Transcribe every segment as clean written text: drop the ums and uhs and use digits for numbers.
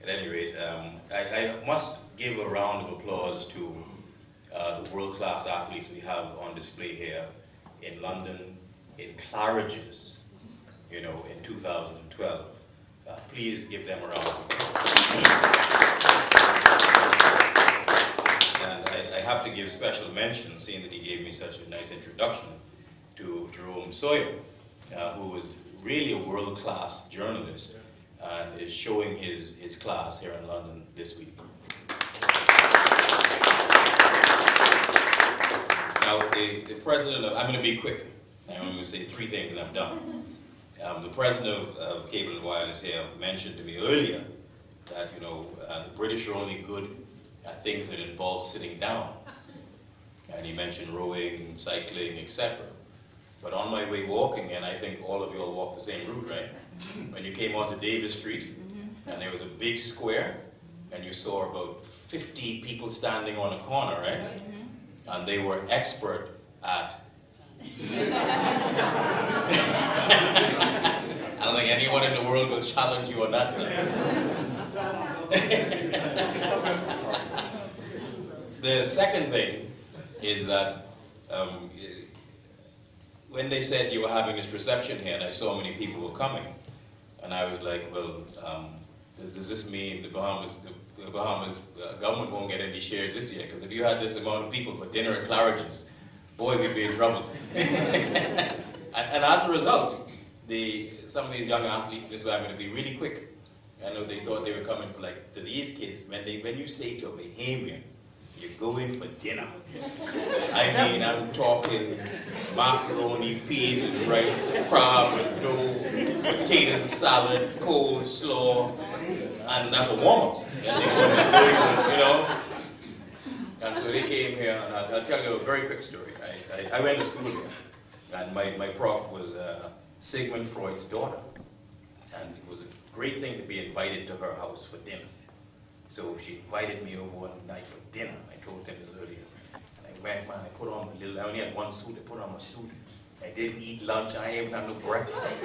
At any rate, I must give a round of applause to the world-class athletes we have on display here in London, in Claridge's, you know, in 2012. Please give them a round of applause. And I have to give special mention, seeing that he gave me such a nice introduction, to Jerome Sawyer, who was really a world-class journalist and is showing his class here in London this week. Now, the president of, I'm going to be quick. I'm going to say three things and I'm done. The president of Cable and Wireless here mentioned to me earlier that, you know, the British are only good at things that involve sitting down. And he mentioned rowing, cycling, etc. But on my way walking, and I think all of you all walked the same route, right? When you came onto Davis Street, and there was a big square, and you saw about 50 people standing on a corner, right? And they were expert at... I don't think anyone in the world will challenge you on that side. The second thing is that when they said you were having this reception here and I saw many people were coming, and I was like, well, does this mean the Bahamas government won't get any shares this year? Because if you had this amount of people for dinner at Claridge's, boy, we'd be in trouble. and as a result, some of these young athletes, this way I'm going to be really quick. I know they thought they were coming for, like, to these kids, when you say to a Bahamian, you're going for dinner. I mean, I'm talking macaroni, peas and rice, crab and dough, potato salad, coleslaw, and that's a warm-up. And they go to school, you know. And so they came here, and I'll tell you a very quick story. I went to school here, and my prof was Sigmund Freud's daughter. And it was a great thing to be invited to her house for dinner. So she invited me over one night for dinner. I told them this earlier. And I went, man, I put on my little, I only had one suit, I put on my suit. I didn't eat lunch, I ain't even had no breakfast.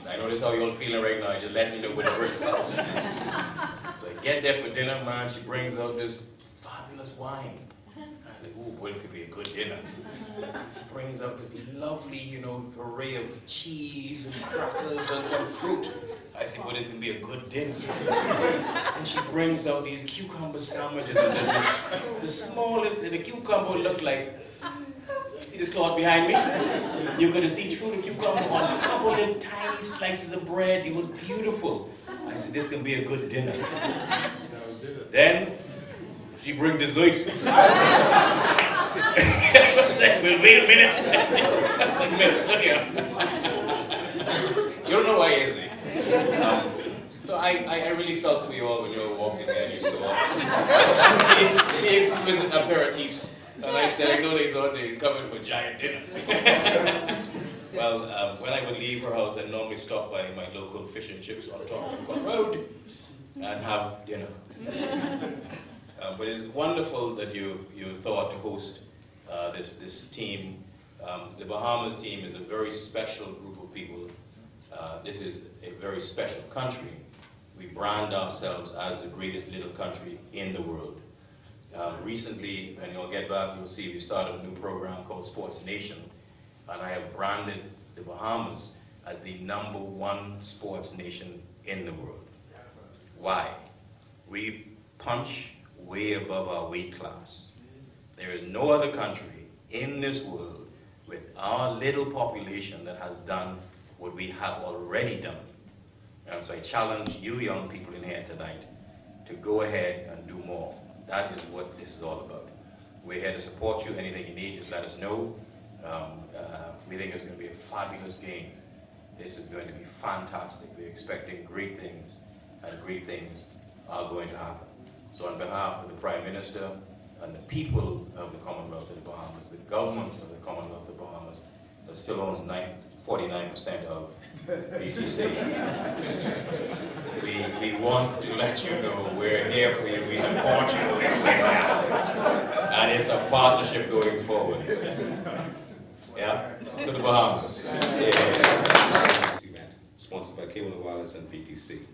I know this is how you're all feeling right now, just let me know what it brings. So I get there for dinner, man, she brings out this fabulous wine. I'm like, oh boy, this could be a good dinner. She brings out this lovely, you know, array of cheese and crackers and some fruit. I said, well, this can be a good dinner. And she brings out these cucumber sandwiches, and the smallest, the cucumber looked like, see this cloth behind me? You could see through the cucumber on a couple of tiny slices of bread. It was beautiful. I said, this can be a good dinner. Then, she brings dessert. Well, wait a minute. Miss, look here. You don't know why, is it? So I really felt for you all when you were walking there and you saw the exquisite aperitifs. And I said, I know they thought they were coming for giant dinner. Well, when I would leave her house, I'd normally stop by my local fish and chips on Tottenham Road and have dinner. But it's wonderful that you thought to host this team. The Bahamas team is a very special group of people. This is a very special country. We brand ourselves as the greatest little country in the world. Recently, when you'll get back, you'll see we started a new program called Sports Nation, and I have branded the Bahamas as the #1 sports nation in the world. Why? We punch way above our weight class. There is no other country in this world with our little population that has done what we have already done. And so I challenge you young people in here tonight to go ahead and do more. That is what this is all about. We're here to support you. Anything you need, just let us know. We think it's going to be a fabulous game. This is going to be fantastic. We're expecting great things, and great things are going to happen. So on behalf of the Prime Minister and the people of the Commonwealth of the Bahamas, the government of the Commonwealth of the Bahamas, that still owns 49% of BTC, we want to let you know we're here for you, we support you, and it's a partnership going forward. Yeah? To the Bahamas. Yeah. Event, sponsored by Cable and Wireless and BTC.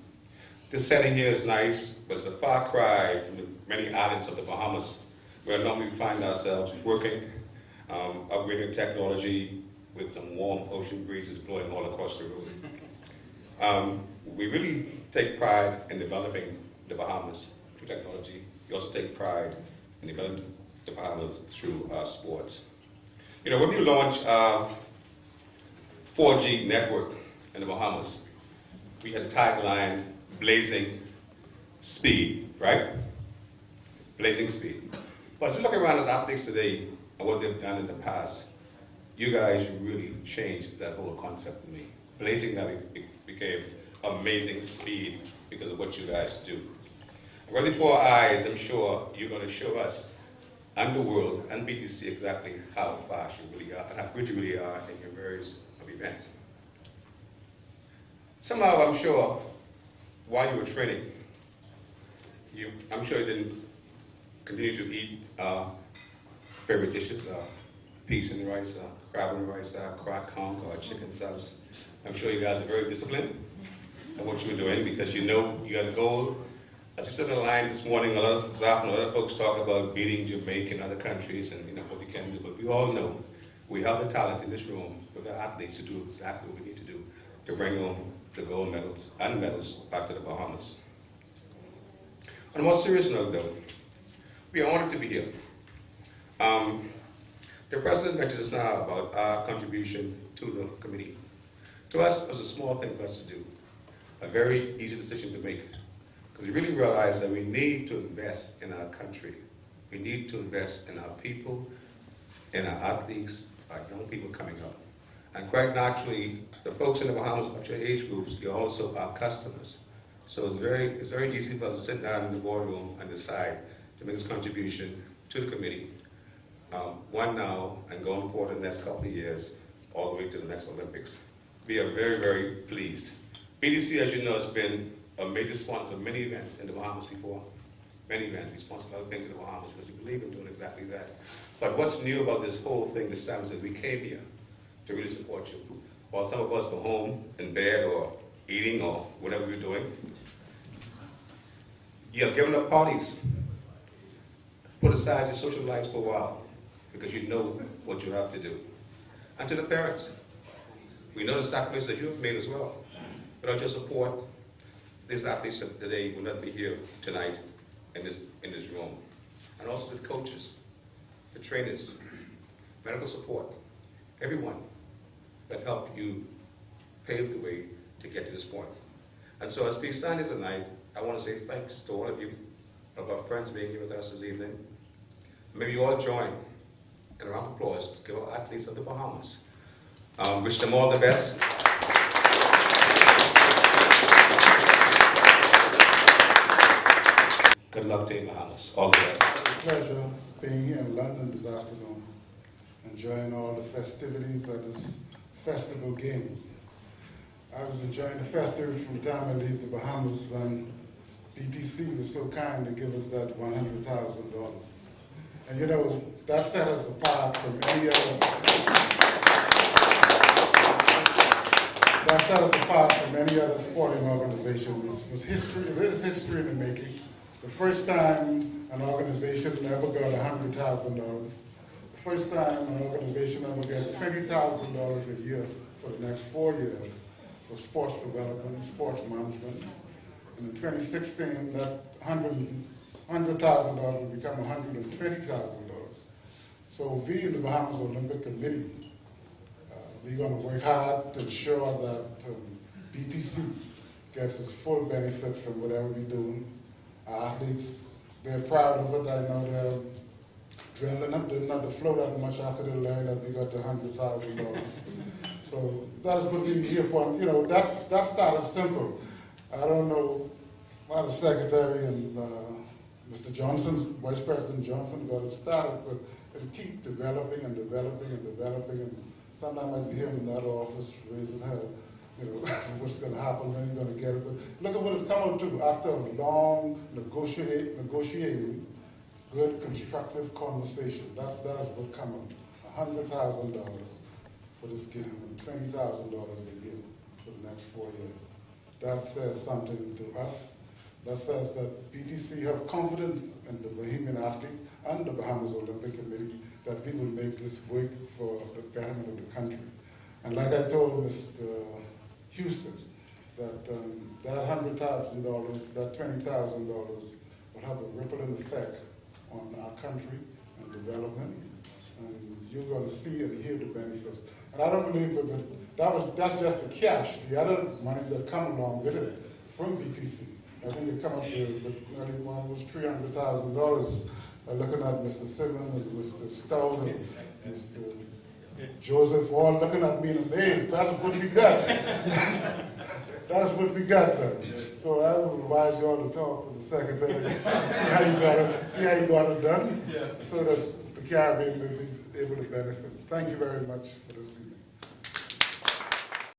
This setting here is nice, but it's a far cry from the many islands of the Bahamas, where normally we find ourselves working, upgrading technology with some warm ocean breezes blowing all across the room. We really take pride in developing the Bahamas through technology. We also take pride in developing the Bahamas through sports. You know, when we launched our 4G network in the Bahamas, we had a tagline, blazing speed, right? Blazing speed. But as we look around at athletes today and what they've done in the past, you guys really changed that whole concept for me. Blazing now became amazing speed because of what you guys do. And right before our eyes, I'm sure you're going to show us and the world and BTC exactly how fast you really are and how good you really are in your various events. Somehow, I'm sure, while you were training, I'm sure you didn't continue to eat favorite dishes, peas and rice, crab and rice, crack conch, or chicken sauce. I'm sure you guys are very disciplined in what you were doing because you know you got a goal. As we said in the line this morning, Zaf and other folks talk about beating Jamaica and other countries and you know what we can do, but we all know we have the talent in this room with our athletes to do exactly what we need to do to bring home the gold medals and medals back to the Bahamas. On a more serious note though, we are honored to be here. The President mentioned just now about our contribution to the committee. To us, it was a small thing for us to do, a very easy decision to make, because we really realized that we need to invest in our country. We need to invest in our people, in our athletes, our young people coming up. And quite naturally, the folks in the Bahamas of your age groups, you're also our customers. So it's very easy for us to sit down in the boardroom and decide to make this contribution to the committee, one now and going forward in the next couple of years, all the way to the next Olympics. We are very, very pleased. BTC, as you know, has been a major sponsor of many events in the Bahamas before. Many events. We sponsor other things in the Bahamas because we believe in doing exactly that. But what's new about this whole thing this time is that we came here to really support you. While some of us were home in bed or eating or whatever we're doing, you have given up parties. Put aside your social lives for a while because you know what you have to do. And to the parents, we know the sacrifices that you have made as well. Without your support, these athletes today will not be here tonight in this room. And also the coaches, the trainers, medical support, everyone that helped you pave the way to get to this point. And so as we stand here tonight, I want to say thanks to all of you, of our friends being here with us this evening. Maybe you all join in a round of applause to give our athletes of the Bahamas. Wish them all the best. Good luck to the Bahamas. All the best. It's a pleasure being here in London this afternoon, enjoying all the festivities of this festival games. I was enjoying the festival from the time I leave the Bahamas when BTC was so kind to give us that $100,000. And you know, that set us apart from any other. That set us apart from any other sporting organization. This was history. It is history in the making. The first time an organization ever got $100,000. The first time an organization ever got $20,000 a year for the next 4 years for sports development, sports management. And in 2016, that $100,000 will become $120,000. So we in the Bahamas Olympic Committee, we're going to work hard to ensure that BTC gets its full benefit from whatever we're doing. Our athletes, they're proud of it. I know they're drilling up, didn't have to flow that much after they learned that we got the $100,000. So that is what we're here for. You know, that started simple. I don't know why the secretary and Mr. Johnson, Vice President Johnson, got it started, but it'll keep developing and developing and developing. And sometimes I see him in that office raising hell, you know, what's going to happen, when you're going to get it. But look at what it come out to after a long negotiating, good, constructive conversation. That is what come out. $100,000 for this game and $20,000 a year for the next 4 years. That says something to us that says that BTC have confidence in the Bahamian athlete and the Bahamas Olympic Committee that we will make this work for the betterment of the country. And like I told Mr. Houston, that that $100,000, that $20,000 will have a rippling effect on our country and development. And you're going to see and hear the benefits. And I don't believe that's just the cash. The other monies that come along with it from BTC, I think they come up to almost $300,000. Looking at Mr. Simmons, Mr. Stone, and Mr. Joseph, all looking at me in amaze. That is what we got. That is what we got done. So I would advise you all to talk with the secretary, see how you got it done, so that the Caribbean may be able to benefit. Thank you very much for this evening.